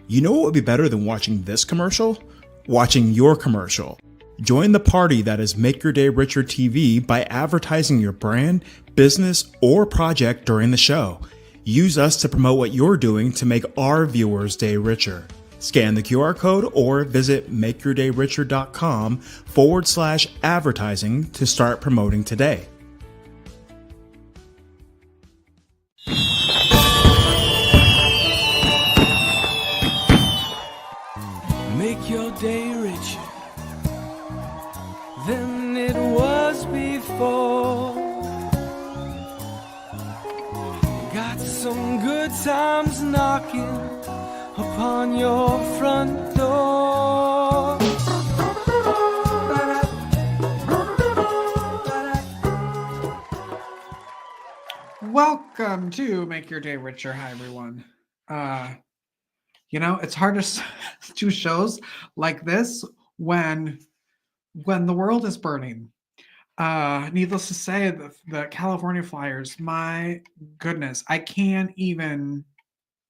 You know what would be better than watching this commercial? Watching your commercial. Join the party that is Make Your Day Richer TV by advertising your brand, business, or project during the show. Use us to promote what you're doing to make our viewers' day richer. Scan the QR code or visit makeyourdayricher.com/advertising to start promoting today. Make your day richer than it was before. Got some good times knocking upon your front door. Welcome to Make Your Day Richer. Hi, everyone. It's hard to do shows like this when the world is burning. Needless to say, the California fires, my goodness, I can't even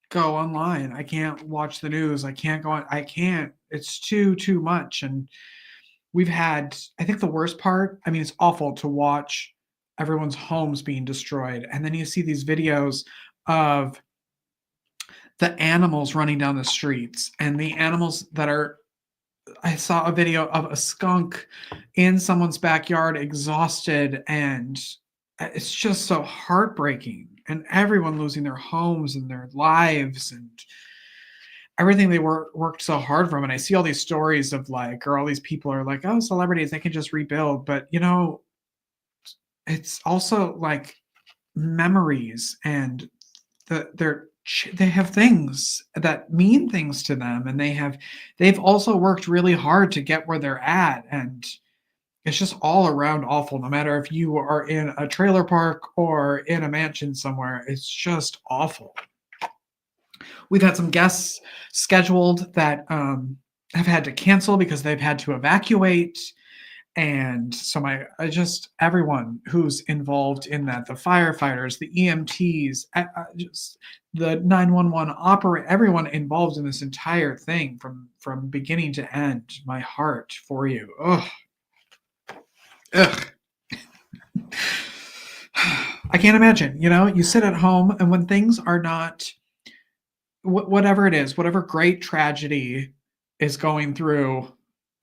go online. I can't watch the news. I can't go on. I can't. It's too much. And we've had, I think the worst part, it's awful to watch everyone's homes being destroyed. And then you see these videos of the animals running down the streets and the animals that are, I saw a video of a skunk in someone's backyard exhausted, and it's just so heartbreaking, and everyone losing their homes and their lives and everything they worked so hard from. And I see all these stories of all these people are like, oh, celebrities, they can just rebuild. But it's also like memories, and they have things that mean things to them, and they've also worked really hard to get where they're at, and it's just all around awful. No matter if you are in a trailer park or in a mansion somewhere, it's just awful. We've had some guests scheduled that have had to cancel because they've had to evacuate. And so everyone who's involved in that, the firefighters, the EMTs, just the 911 operator, everyone involved in this entire thing from beginning to end, my heart for you. Ugh. I can't imagine, you sit at home, and when things are not, whatever it is, whatever great tragedy is going through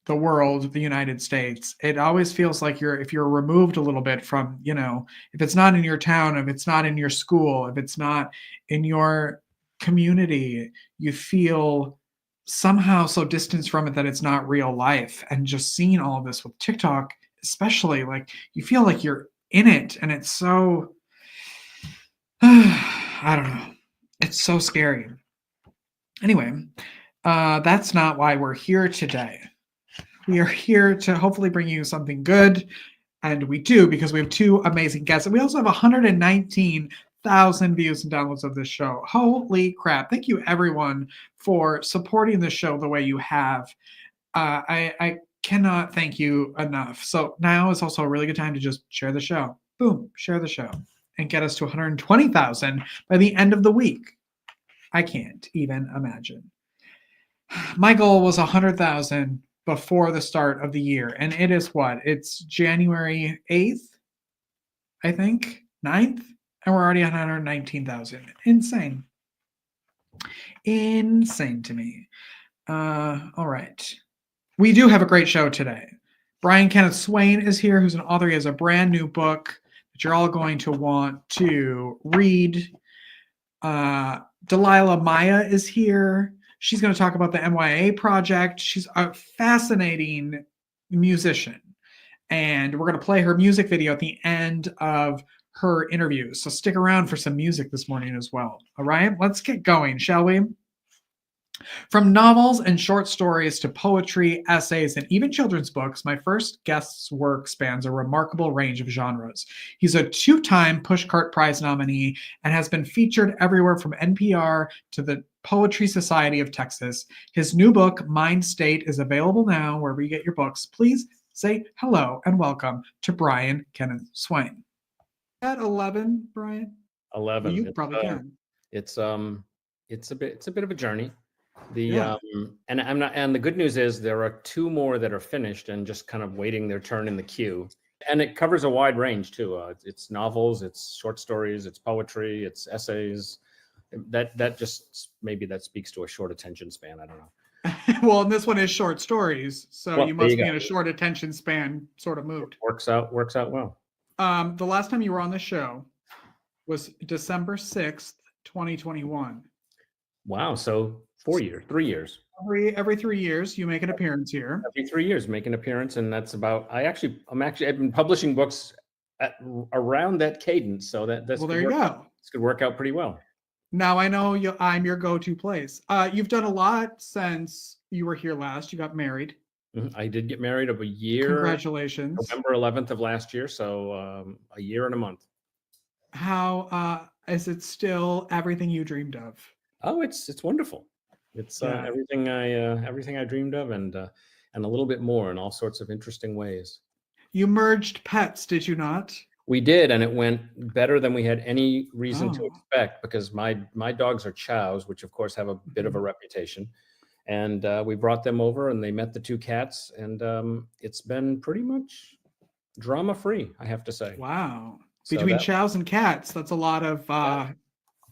the world, the United States, it always feels like if you're removed a little bit from, if it's not in your town, if it's not in your school, if it's not in your community, you feel somehow so distanced from it that it's not real life. And just seeing all of this with TikTok, especially, you feel like you're in it, and it's so, I don't know. It's so scary. Anyway, that's not why we're here today. We are here to hopefully bring you something good, and we do, because we have two amazing guests, and we also have 119,000 views and downloads of this show. Holy crap. Thank you, everyone, for supporting the show the way you have. I cannot thank you enough. So now is also a really good time to just share the show. Boom, share the show, and get us to 120,000 by the end of the week. I can't even imagine. My goal was 100,000 before the start of the year, and it is it's January 8th, I think, 9th, and we're already at 119,000. Insane to me. All right, we do have a great show today. Kenneth Swain is here, who's an author. He has a brand new book that you're all going to want to read. Dalila Mya is here. She's going to talk about the Mya Project. She's a fascinating musician, and we're going to play her music video at the end of her interview. So stick around for some music this morning as well. All right, let's get going, shall we? From novels and short stories to poetry, essays, and even children's books, my first guest's work spans a remarkable range of genres. He's a two-time Pushcart Prize nominee and has been featured everywhere from NPR to the Poetry Society of Texas. His new book, Mind State, is available now wherever you get your books. Please say hello and welcome to Kenneth Swain. At 11, Brian? 11. You probably can. It's a bit of a journey. Yeah. And the good news is there are 2 more that are finished and just kind of waiting their turn in the queue. And it covers a wide range too. It's novels, it's short stories, it's poetry, it's essays. That just maybe that speaks to a short attention span. I don't know. Well, and this one is short stories, so Well, you there must you be go. in a short attention span sort of mood. Works out well. The last time you were on the show was December 6th, 2021. Wow. So 3 years. Every 3 years you make an appearance here. Every 3 years make an appearance, and that's about. I've been publishing books at around that cadence, so that's Well, there you go. This could work out pretty well. Now I know I'm your go-to place. You've done a lot since you were here last. You got married. I did get married of a year. Congratulations. November 11th of last year, so a year and a month. How is it still everything you dreamed of? Oh, it's wonderful. It's everything I dreamed of, and a little bit more in all sorts of interesting ways. You merged pets, did you not? We did, and it went better than we had any reason to expect, because my dogs are chows, which of course have a bit of a reputation. And we brought them over and they met the 2 cats, and it's been pretty much drama-free, I have to say. Wow. So Between chows and cats, that's a lot of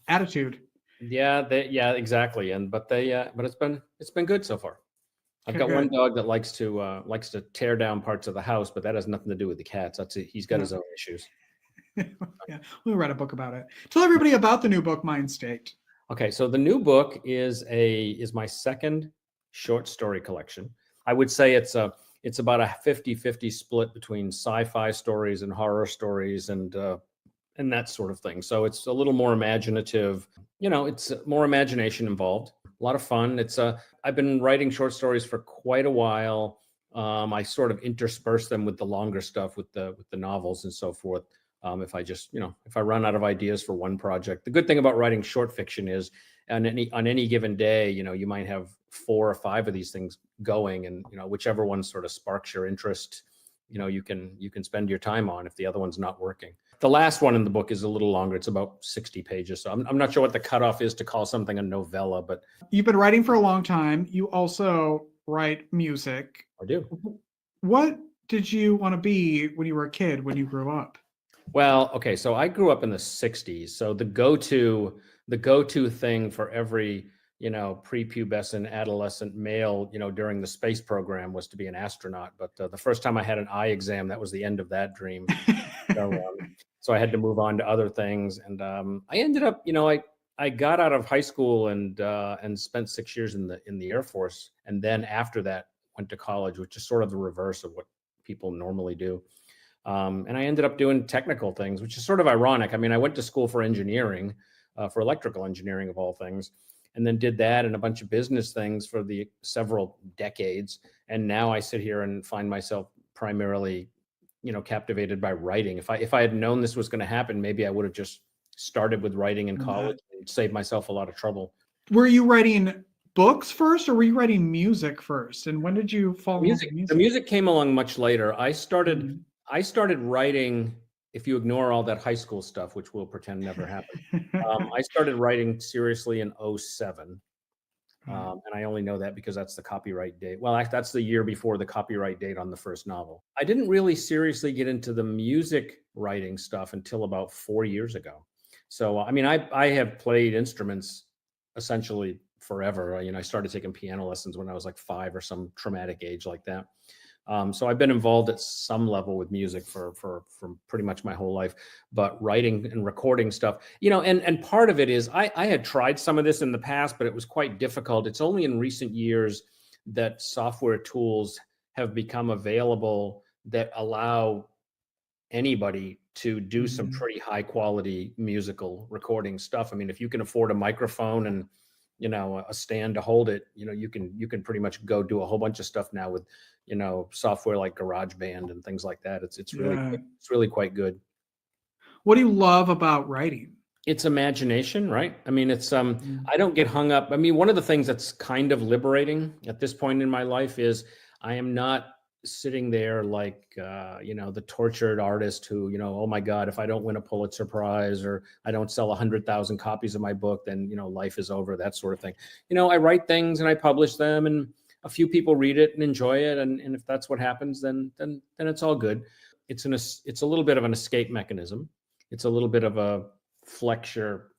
attitude. Yeah, exactly. But it's been good so far. I've got one dog that likes to tear down parts of the house, but that has nothing to do with the cats. That's it. He's got his own issues. Yeah, we'll write a book about it. Tell everybody about the new book, Mind State. Okay, so the new book is my second short story collection. I would say it's about a 50-50 split between sci-fi stories and horror stories and that sort of thing. So it's a little more imaginative. It's more imagination involved. A lot of fun. I've been writing short stories for quite a while. I sort of intersperse them with the longer stuff, with the novels and so forth. If I run out of ideas for one project. The good thing about writing short fiction is on any given day, you might have 4 or 5 of these things going, and whichever one sort of sparks your interest, you can spend your time on if the other one's not working. The last one in the book is a little longer. It's about 60 pages. So I'm not sure what the cutoff is to call something a novella, but you've been writing for a long time. You also write music. I do. What did you want to be when you were a kid, when you grew up? Well, okay, so I grew up in the 60s. So the go-to thing for every, prepubescent adolescent male, during the space program was to be an astronaut. But the first time I had an eye exam, that was the end of that dream. So I had to move on to other things. And I ended up, I got out of high school and spent 6 years in the Air Force. And then after that, went to college, which is sort of the reverse of what people normally do. And I ended up doing technical things, which is sort of ironic. I mean, I went to school for engineering, for electrical engineering of all things, and then did that and a bunch of business things for the several decades. And now I sit here and find myself primarily, captivated by writing. If I had known this was going to happen, maybe I would have just started with writing in college and saved myself a lot of trouble. Were you writing books first, or were you writing music first? And when did you fall in love with music? The music came along much later. I started writing, if you ignore all that high school stuff, which we'll pretend never happened. I started writing seriously in 2007. And I only know that because that's the copyright date. Well, that's the year before the copyright date on the first novel. I didn't really seriously get into the music writing stuff until about 4 years ago. So, I mean, I have played instruments essentially forever. I started taking piano lessons when I was like 5 or some traumatic age like that. So I've been involved at some level with music for pretty much my whole life, but writing and recording stuff, and part of it is I had tried some of this in the past, but it was quite difficult. It's only in recent years that software tools have become available that allow anybody to do some pretty high quality musical recording stuff. I mean, if you can afford a microphone and a stand to hold it, you can pretty much go do a whole bunch of stuff now with, software like GarageBand and things like that. It's really quite good. What do you love about writing? It's imagination, right? I mean, it's I don't get hung up. I mean, one of the things that's kind of liberating at this point in my life is I am not sitting there like, the tortured artist who, oh my God, if I don't win a Pulitzer Prize or I don't sell 100,000 copies of my book, then, life is over, that sort of thing. I write things and I publish them and a few people read it and enjoy it. And if that's what happens, then it's all good. It's a little bit of an escape mechanism. It's a little bit of a flex your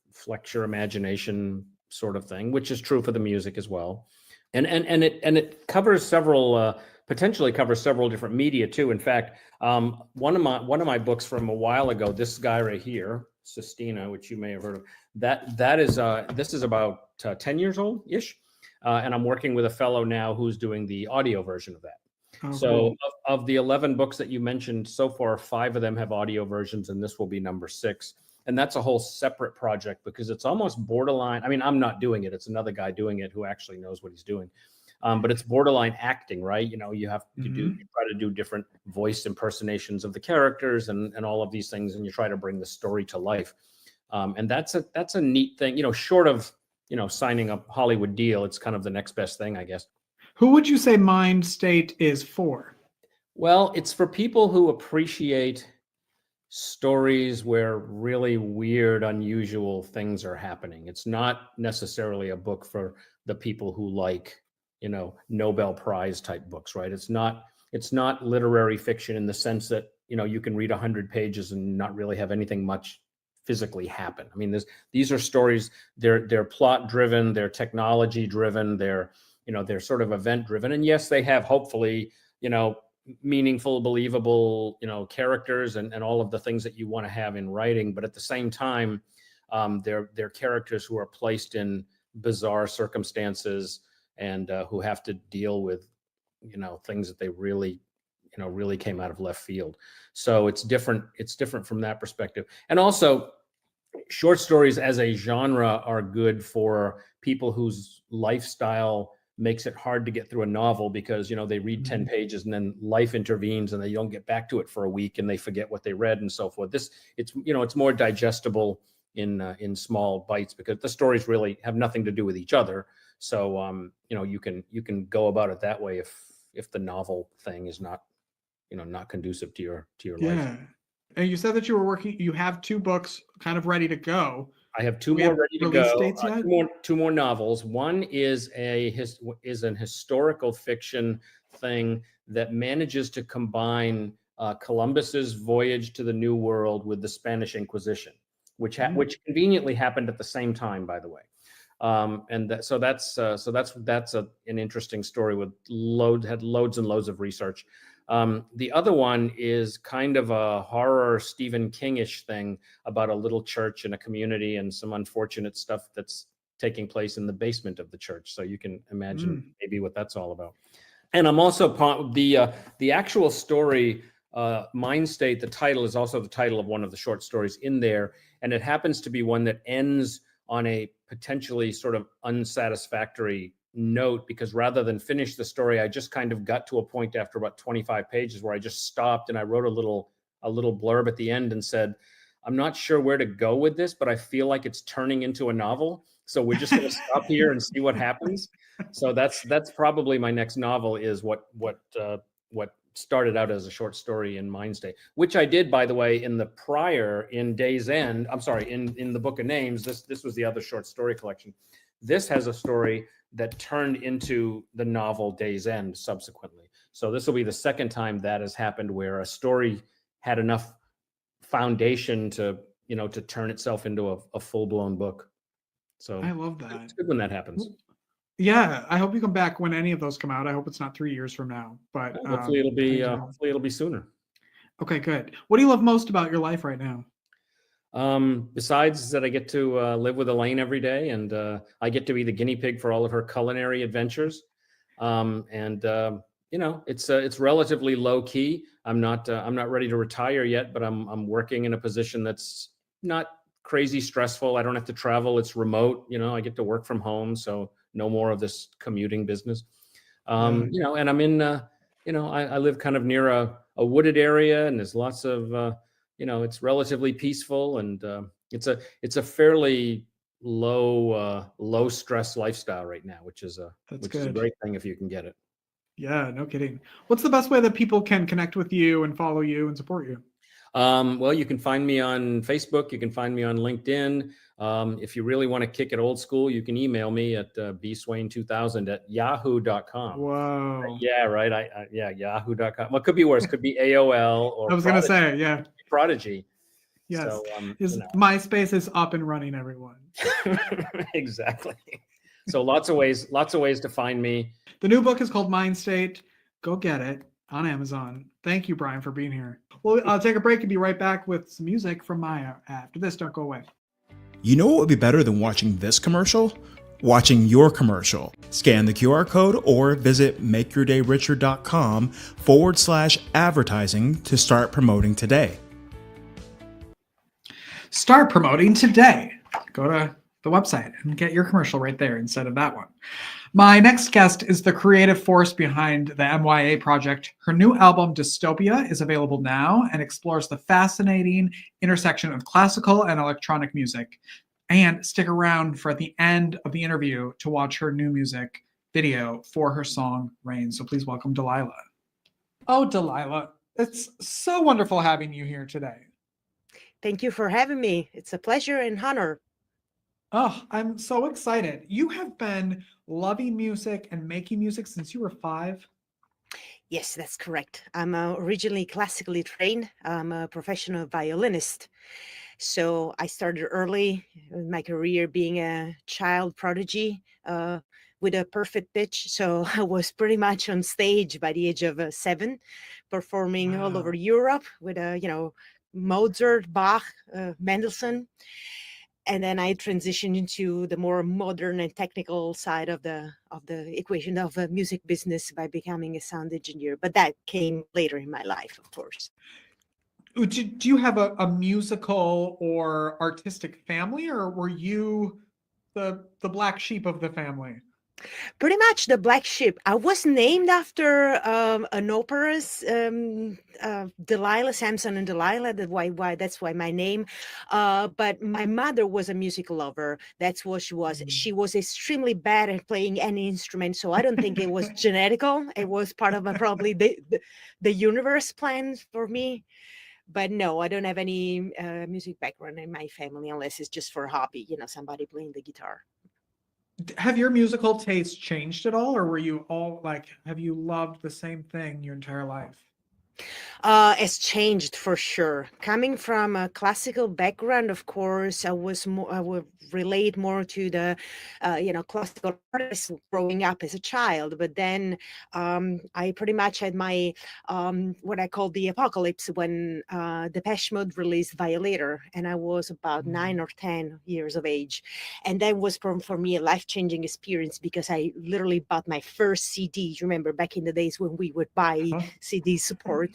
imagination sort of thing, which is true for the music as well. And it covers potentially covers several different media too. In fact, one of my books from a while ago, this guy right here, Sistina, which you may have heard of, this is about 10 years old ish, and I'm working with a fellow now who's doing the audio version of that. Oh, So cool. of the 11 books that you mentioned so far, 5 of them have audio versions, and this will be number 6. And that's a whole separate project because it's almost borderline. I mean, I'm not doing it. It's another guy doing it who actually knows what he's doing. But it's borderline acting, right? You have to you try to do different voice impersonations of the characters and all of these things, and you try to bring the story to life. And that's a neat thing, short of, signing a Hollywood deal. It's kind of the next best thing, I guess. Who would you say Mind State is for? Well, it's for people who appreciate stories where really weird, unusual things are happening. It's not necessarily a book for the people who like, Nobel Prize type books, right? It's not literary fiction in the sense that, you can read 100 pages and not really have anything much physically happen. I mean, these are stories, they're plot driven, they're technology driven, they're sort of event driven. And yes, they have hopefully, meaningful, believable, characters and all of the things that you want to have in writing. But at the same time, they're characters who are placed in bizarre circumstances and who have to deal with, things that they really came out of left field. So it's different. It's different from that perspective. And also, short stories as a genre are good for people whose lifestyle makes it hard to get through a novel because, they read 10 pages and then life intervenes and they don't get back to it for a week and they forget what they read and so forth. It's more digestible in small bites because the stories really have nothing to do with each other. So, you can go about it that way if the novel thing is not, not conducive to your life. Yeah. And you said that you have 2 books kind of ready to go. I have 2 more ready to go. 2 more novels. One is an historical fiction thing that manages to combine Columbus's voyage to the New World with the Spanish Inquisition, which conveniently happened at the same time, by the way. So that's an interesting story with loads and loads of research. The other one is kind of a horror Stephen King-ish thing about a little church in a community and some unfortunate stuff that's taking place in the basement of the church. So you can imagine maybe what that's all about. And I'm also the actual story, Mind State, the title is also the title of one of the short stories in there. And it happens to be one that ends on a potentially sort of unsatisfactory note because rather than finish the story, I just kind of got to a point after about 25 pages where I just stopped and I wrote a little blurb at the end and said, I'm not sure where to go with this, but I feel like it's turning into a novel. So we're just going to stop here and see what happens. So that's probably my next novel is what started out as a short story in Mind State, which I did, by the way, in Day's End. I'm sorry, in the Book of Names. This was the other short story collection. This has a story that turned into the novel Day's End subsequently. So this will be the second time that has happened where a story had enough foundation to turn itself into a full-blown book. So I love that. It's good when that happens. Yeah, I hope you come back when any of those come out. I hope it's not 3 years from now, but hopefully it'll be sooner. Okay, good. What do you love most about your life right now? Besides that I get to live with Elaine every day and I get to be the guinea pig for all of her culinary adventures. It's relatively low key. I'm not ready to retire yet, but I'm working in a position that's not crazy stressful. I don't have to travel. It's remote. I get to work from home. So no more of this commuting business. And I'm in, I live kind of near a wooded area and there's lots of, it's relatively peaceful and it's a fairly low stress lifestyle right now, which is a great thing if you can get it. Yeah, no kidding. What's the best way that people can connect with you and follow you and support you? Well, you can find me on Facebook. You can find me on LinkedIn. If you really want to kick it old school, you can email me at bswain2000@yahoo.com. Whoa. Yeah, right. Yeah, yahoo.com. Well, it could be worse. Could be AOL or I was going to say, yeah. Prodigy. Yes. So, MySpace is up and running, everyone. Exactly. So lots of ways to find me. The new book is called Mind State. Go get it on Amazon. Thank you, Brian, for being here. Well, I'll take a break and be right back with some music from Mya after this. Don't go away. You know what would be better than watching this commercial? Watching your commercial. Scan the QR code or visit makeyourdayricher.com/advertising to start promoting today. Start promoting today. Go to the website and get your commercial right there instead of that one. My next guest is the creative force behind the Mya Project. Her new album, Dystopia, is available now and explores the fascinating intersection of classical and electronic music. And stick around for the end of the interview to watch her new music video for her song, Rain. So please welcome Dalila. Oh, Dalila, it's so wonderful having you here today. Thank you for having me. It's a pleasure and honor. Oh, I'm so excited. You have been loving music and making music since you were 5? Yes, that's correct. I'm originally classically trained. I'm a professional violinist. So I started early in my career being a child prodigy with a perfect pitch. So I was pretty much on stage by the age of 7, performing all over Europe with, Mozart, Bach, Mendelssohn. And then I transitioned into the more modern and technical side of the equation of the music business by becoming a sound engineer. But that came later in my life, of course. Do you have a musical or artistic family, or were you the black sheep of the family? Pretty much the black sheep. I was named after an opera's Delilah, Samson and Delilah. That's why my name. But my mother was a music lover. That's what she was. She was extremely bad at playing any instrument. So I don't think it was genetical. It was part of probably the universe plan for me. But no, I don't have any music background in my family unless it's just for a hobby. Somebody playing the guitar. Have your musical tastes changed at all, or were you all have you loved the same thing your entire life? It's changed for sure. Coming from a classical background, of course, I would relate more to the, classical artists growing up as a child. But then I pretty much had my, what I call the apocalypse when Depeche Mode released Violator, and I was about 9 or 10 years of age. And that was for me a life-changing experience because I literally bought my first CD. Remember back in the days when we would buy CD support.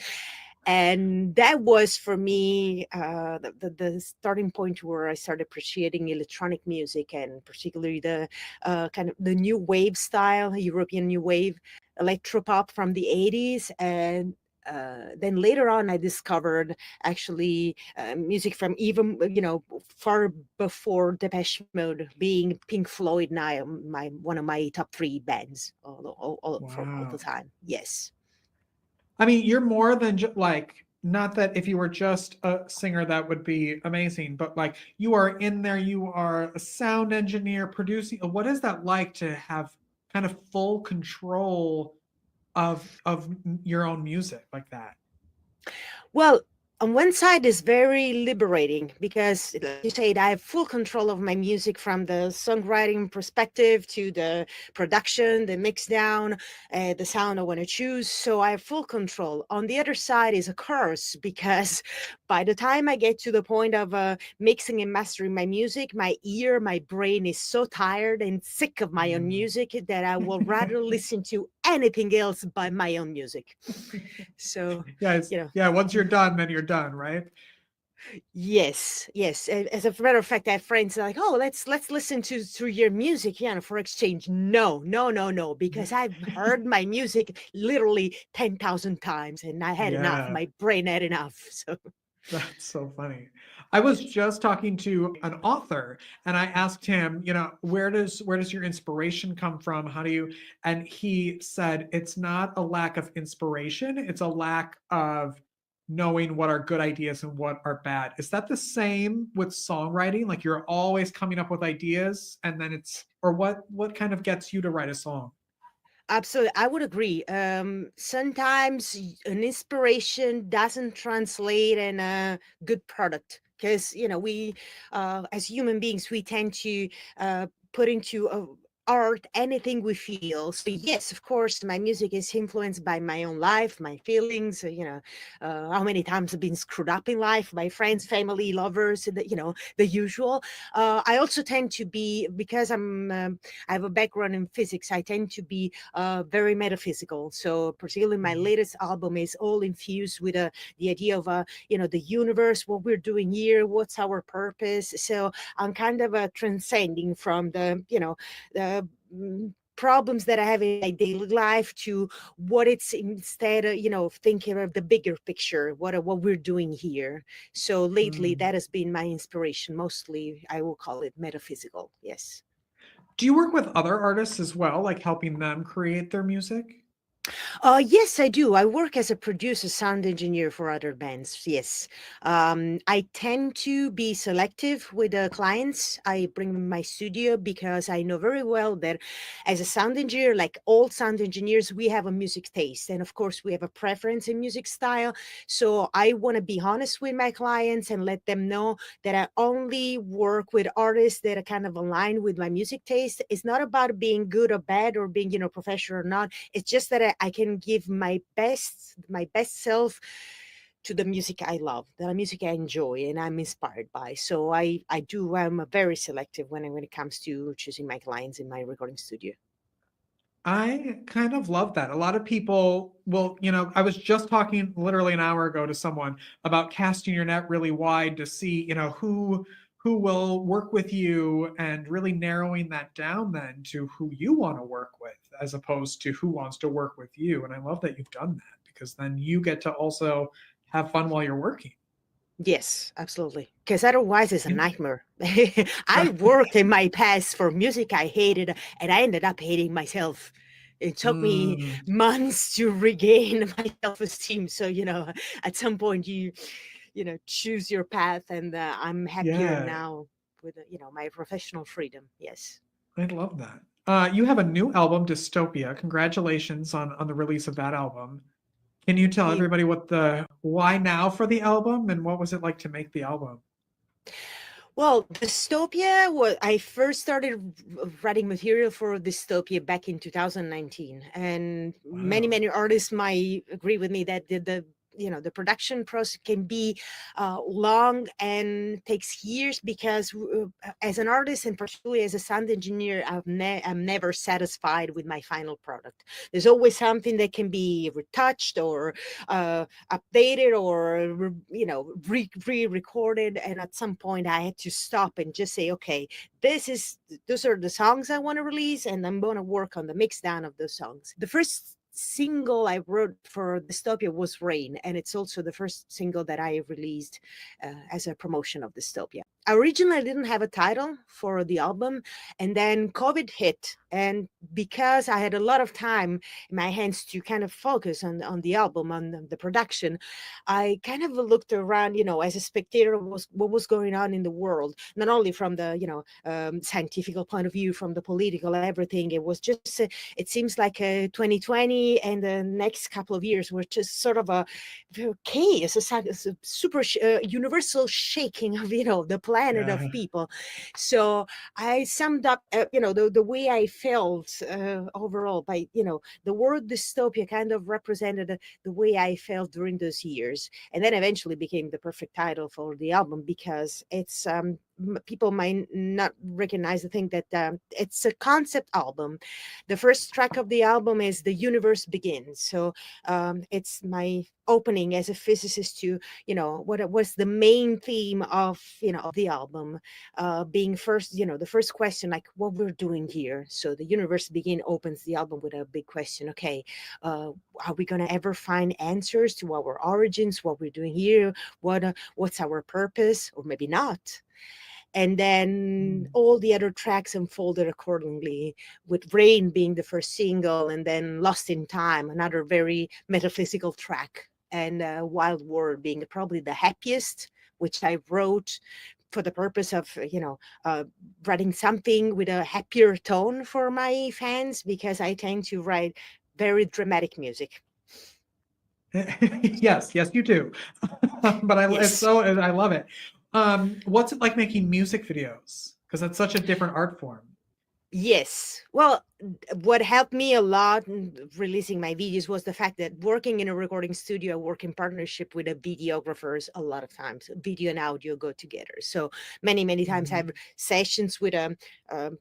And that was for me the starting point where I started appreciating electronic music, and particularly the kind of the new wave style, European new wave, electropop from the 80s. And then later on, I discovered actually music from even, far before Depeche Mode, being Pink Floyd, now one of my top 3 bands for all the time. Yes. I mean, you're more than not that if you were just a singer, that would be amazing, but you are in there, you are a sound engineer, producing. What is that like to have kind of full control of your own music like that? Well, on one side is very liberating because, like you said, I have full control of my music from the songwriting perspective to the production, the mix down, the sound I want to choose. So I have full control. On the other side is a curse because by the time I get to the point of mixing and mastering my music, my brain is so tired and sick of my own music that I will rather listen to anything else but my own music. So once you're done, then you're done, right? Yes. As a matter of fact, I have friends like, "Oh, let's listen to your music, for exchange." No, because I've heard my music literally 10,000 times, and I had enough. My brain had enough. So that's so funny. I was just talking to an author and I asked him, where does your inspiration come from? How do you, and he said, it's not a lack of inspiration, it's a lack of knowing what are good ideas and what are bad. Is that the same with songwriting? Like you're always coming up with ideas and then or what kind of gets you to write a song? Absolutely, I would agree. Sometimes an inspiration doesn't translate in a good product because we, as human beings, we tend to put into art anything we feel. So yes, of course, my music is influenced by my own life, my feelings. How many times I've been screwed up in life by friends, family, lovers, the usual. I also tend to be, because I have a background in physics, I tend to be very metaphysical. So particularly my latest album is all infused with the idea of the universe, what we're doing here, what's our purpose. So I'm kind of transcending from the problems that I have in my daily life to what it's instead of thinking of the bigger picture, what we're doing here. So lately that has been my inspiration. Mostly I will call it metaphysical. Yes. Do you work with other artists as well, like helping them create their music? Yes, I do. I work as a producer, sound engineer for other bands. Yes. I tend to be selective with the clients I bring in my studio because I know very well that as a sound engineer, like all sound engineers, we have a music taste. And of course, we have a preference in music style. So I want to be honest with my clients and let them know that I only work with artists that are kind of aligned with my music taste. It's not about being good or bad or being, professional or not. It's just that I can give my best self to the music I love, the music I enjoy and I'm inspired by. So I'm very selective when it comes to choosing my clients in my recording studio. I kind of love that. A lot of people will, I was just talking literally an hour ago to someone about casting your net really wide to see, who will work with you and really narrowing that down then to who you want to work with as opposed to who wants to work with you. And I love that you've done that because then you get to also have fun while you're working. Yes, absolutely. Because otherwise it's a Yeah. nightmare. I worked in my past for music I hated and I ended up hating myself. It took me months to regain my self-esteem. So, at some point you choose your path and I'm happier Yeah, now with, my professional freedom. Yes. I love that. You have a new album, Dystopia. Congratulations on the release of that album. Can you tell everybody what the why now for the album and what was it like to make the album? Well, Dystopia was, I first started writing material for Dystopia back in 2019. And many, Wow. many artists might agree with me that the production process can be long and takes years because as an artist and particularly as a sound engineer, I'm never satisfied with my final product. There's always something that can be retouched or updated or re-recorded, and at some point I had to stop and just say, okay, those are the songs I want to release and I'm going to work on the mix down of those songs. The first single I wrote for Dystopia was Rain, and it's also the first single that I released as a promotion of Dystopia. Originally, I didn't have a title for the album, and then COVID hit, and because I had a lot of time in my hands to kind of focus on the album, on the production, I kind of looked around, as a spectator, what was going on in the world, not only from the scientific point of view, from the political, everything. It was just it seems like 2020 and the next couple of years were just sort of a chaos, a super universal shaking of the planet of people. So I summed up the way I felt overall by the word dystopia kind of represented the way I felt during those years, and then eventually became the perfect title for the album because it's people might not recognize the thing that it's a concept album. The first track of the album is "The Universe Begins," so it's my opening as a physicist to what was the main theme of of the album, being first, the first question, like what we're doing here. So "The Universe Begin" opens the album with a big question. Okay, are we going to ever find answers to our origins, what we're doing here, what's our purpose, or maybe not? And then all the other tracks unfolded accordingly, with "Rain" being the first single, and then "Lost in Time," another very metaphysical track, and "Wild World" being probably the happiest, which I wrote for the purpose of writing something with a happier tone for my fans, because I tend to write very dramatic music. Yes, you do. But Yes. I love it. What's it like making music videos? Because it's such a different art form. Yes. Well, what helped me a lot in releasing my videos was the fact that working in a recording studio, I work in partnership with a videographers a lot of times. Video and audio go together. So many times I have sessions with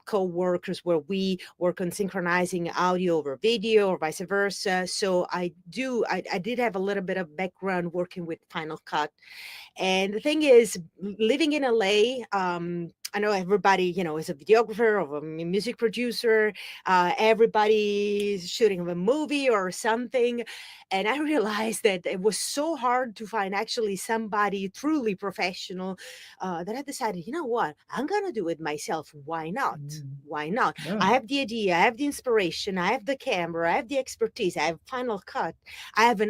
co-workers where we work on synchronizing audio over video or vice versa. So I did have a little bit of background working with Final Cut. And the thing is, living in LA, I know everybody, is a videographer or a music producer. Everybody's shooting a movie or something. And I realized that it was so hard to find actually somebody truly professional, that I decided, you know what, I'm going to do it myself. Why not? Why not? Yeah. I have the idea, I have the inspiration, I have the camera, I have the expertise, I have Final Cut. I have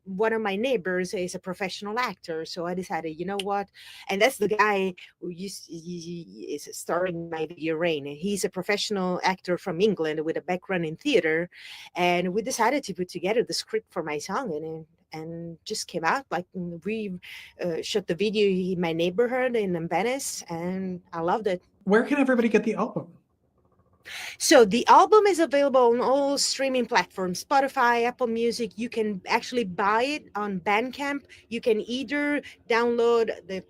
one of my neighbors is a professional actor. So I decided, you know what? And that's the guy who is starring my video, Rain. He's a professional actor from England with a background in theater. And we decided to put together the script for my song, and just came out. Like, we shot the video in my neighborhood in Venice, and I loved it. Where can everybody get the album? So the album is available on all streaming platforms, Spotify, Apple Music. You can actually buy it on Bandcamp. You can either download the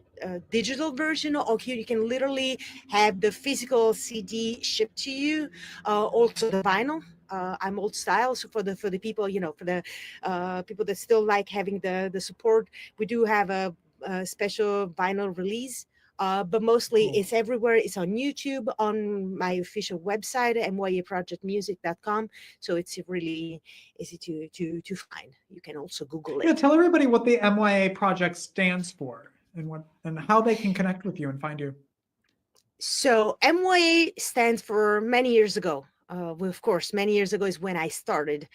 digital version, or you can literally have the physical CD shipped to you. Also the vinyl. I'm old style, so for the people, for the people that still like having the support, we do have a special vinyl release. But mostly it's everywhere. It's on YouTube, on my official website, myaprojectmusic.com. So it's really easy to find. You can also Google it. Yeah, tell everybody what the Mya Project stands for and how they can connect with you and find you. So Mya stands for many years ago. Of course, many years ago is when I started,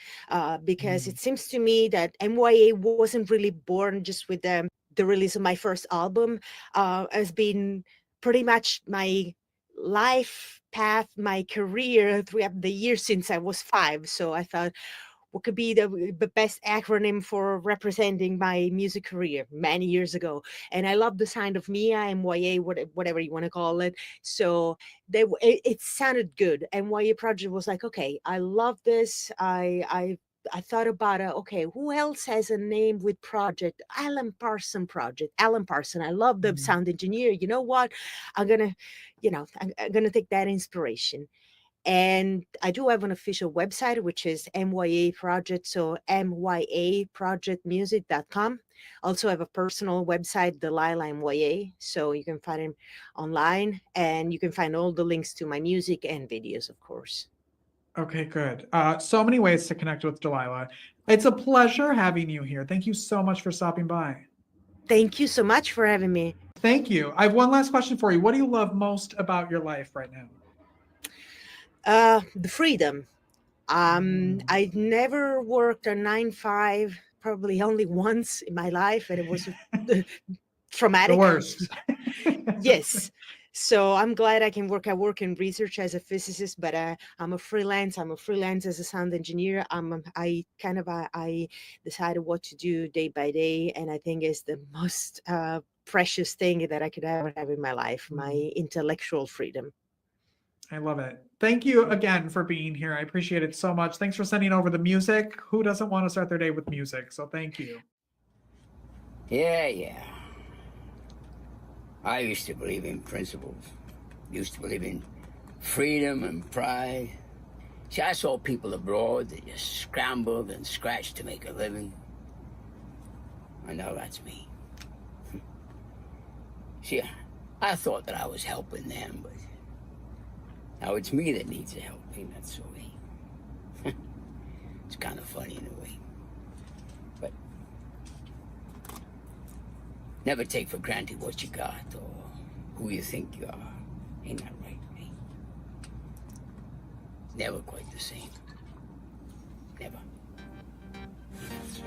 because it seems to me that Mya wasn't really born just with the release of my first album. Has been pretty much my life path, my career throughout the years since I was 5. So I thought, what could be the best acronym for representing my music career many years ago? And I love the sound of Mya, Mya, whatever you want to call it. So it sounded good. And Mya Project was like, okay, I love this. I thought about it. Okay, who else has a name with project? Alan Parsons Project. Alan Parsons. I love the sound engineer. You know what? I'm gonna take that inspiration. And I do have an official website, which is Mya Project. So myaprojectmusic.com. Also have a personal website, Dalila Mya. So you can find him online, and you can find all the links to my music and videos, of course. Okay, good. So many ways to connect with Dalila. It's a pleasure having you here. Thank you so much for stopping by. Thank you so much for having me. Thank you. I have one last question for you. What do you love most about your life right now? The freedom. I never worked a 9-5, probably only once in my life, and it was traumatic. The worst. Yes. So I'm glad I can work. I work in research as a physicist, but I'm a freelance. I'm a freelance as a sound engineer. I decided what to do day by day, and I think it's the most precious thing that I could ever have in my life, my intellectual freedom. I love it. Thank you again for being here. I appreciate it so much. Thanks for sending over the music. Who doesn't want to start their day with music? So thank you. Yeah. I used to believe in principles. Used to believe in freedom and pride. See, I saw people abroad that just scrambled and scratched to make a living. I know that's me. See, I thought that I was helping them, but now it's me that needs the help. Ain't that so? It's kind of funny in a way. But never take for granted what you got or who you think you are. Ain't that right, eh? It's never quite the same. Never. That's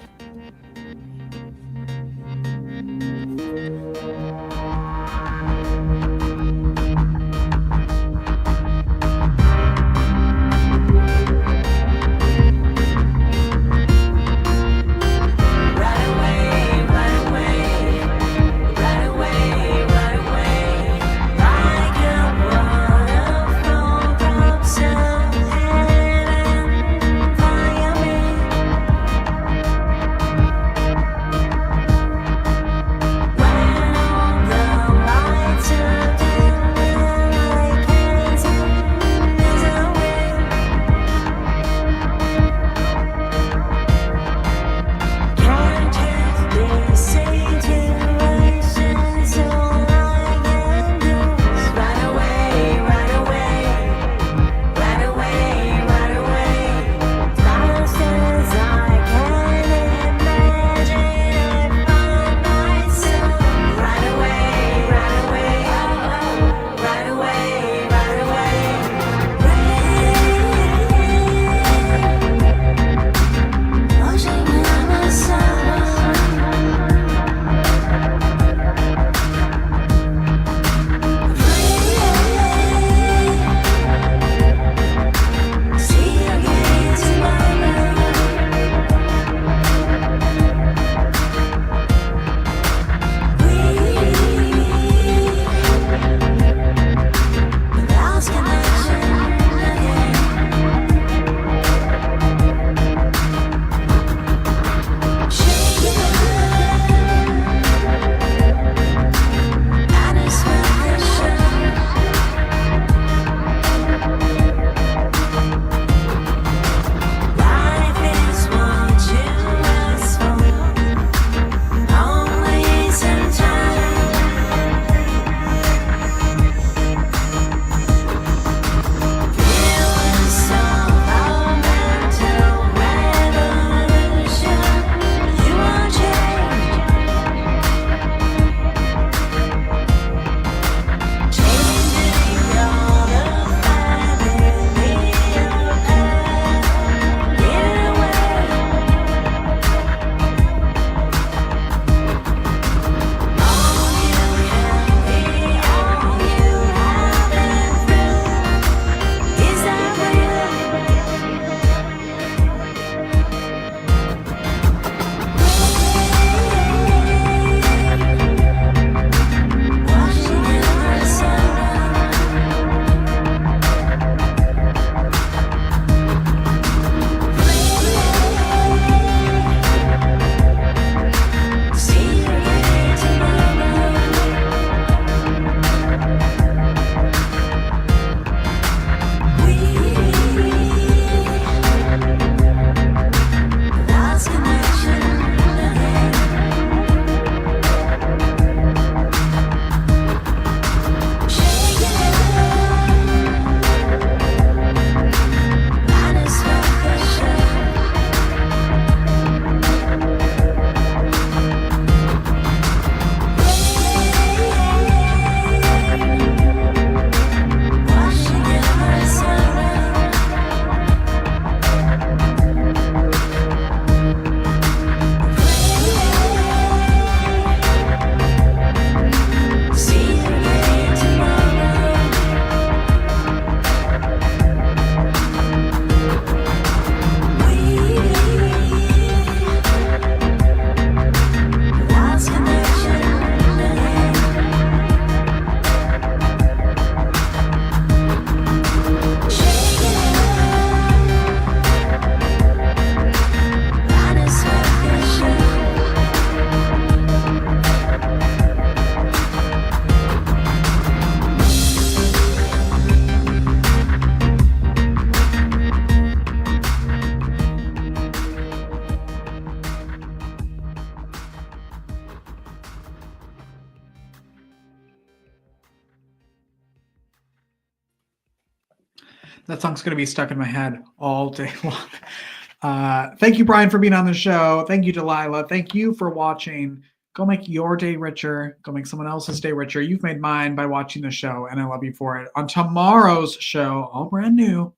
That song's going to be stuck in my head all day long. Thank you, Brian, for being on the show. Thank you, Dalila. Thank you for watching. Go make your day richer. Go make someone else's day richer. You've made mine by watching the show, and I love you for it. On tomorrow's show, all brand new,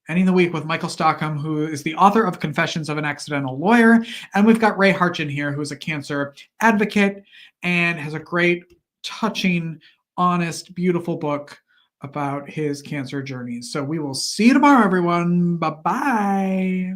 Ending the Week with Michael Stockham, who is the author of Confessions of an Accidental Lawyer. And we've got Ray Harchin here, who is a cancer advocate and has a great, touching, honest, beautiful book about his cancer journey. So we will see you tomorrow, everyone. Bye-bye.